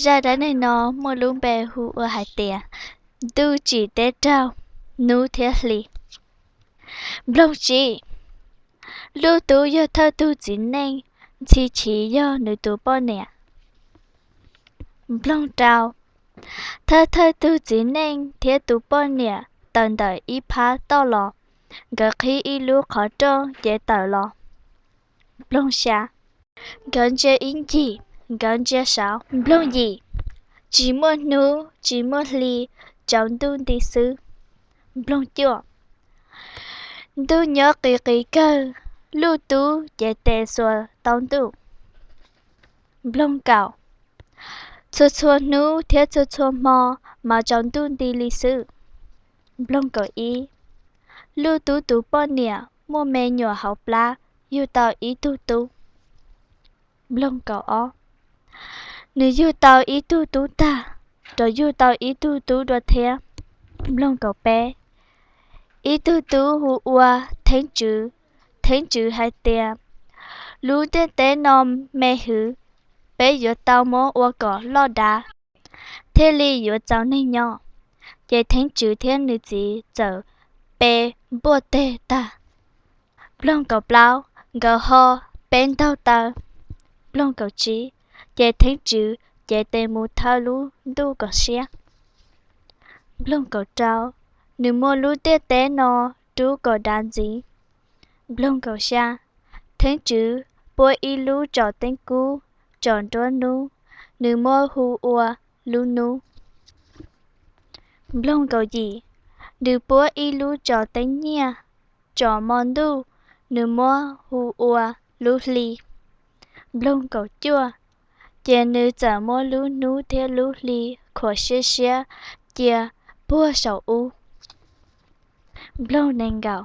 Ra đã này nó mua luôn bè hù ở hải tìa. Tu chỉ tế trao, nụ thiết lì. Blong chỉ, lưu tú do thơ tu chỉ nên, chỉ do nữ tú bò nè. Blong trao, thơ tu chỉ nên, thiết tú bò nè, tần đời y phá to lò. Gỡ khí y lưu khó trông, dễ tờ lò. Blong xa, gần chế in gì, gần chế sao. Blong gì, chỉ một nụ, chỉ một lì, trong tu tí sư. Blong chua. Tu nhớ kỳ cơ, lưu tú dễ tệ xua tông tu. Blong cào. Chua nụ thiết chua mò mà trong tu tí lý sư. Blong cầu ý. Lưu tú bò nè, mua mê nhỏ học lá, yêu tàu ý tu. Blong cầu ó. Nếu yêu tàu ý tu ta, rồi yêu tàu ý tu đua thế. Blong cầu bé. Ý tu hù ua, thánh chữ hai tìa. Lũ tế nòm mê hứ, bé yếu tàu mô ua cỏ lo đá. Thế li yếu cháu này nhỏ, vậy thánh chữ thiên nữ gì giờ bé bùa tê ta. Blong cầu blau, gờ ho, bên tàu ta. Blong cầu trí, vậy thánh chữ, vậy tê mù thao lũ đu cỏ xe. Blong cầu trao, nữ mô lũ tế nò, đu cỏ đàn gì. Blong cầu xa, thánh chữ, bùa y lũ trò tên cú, tròn trô nu, nữ mô hù ua, lũ nu. Blong cầu gì, nữ bùa y lũ trò tên nhia, trò mòn đu, nữ mô hù ua, lũ lì. Blong cầu chua, chè nữ trả mô lũ nu theo lũ lì, khổ xe, chè bùa sầu u. Blong nền gạo,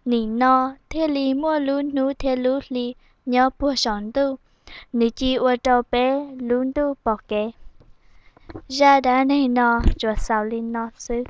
nì no, theo lì mô lũ nu theo lũ lì, nhớ bùa sòn tu. Nữ chi ua trâu bé, lũ tu bọc kê. Ra đã này no, chùa sao linh no sư.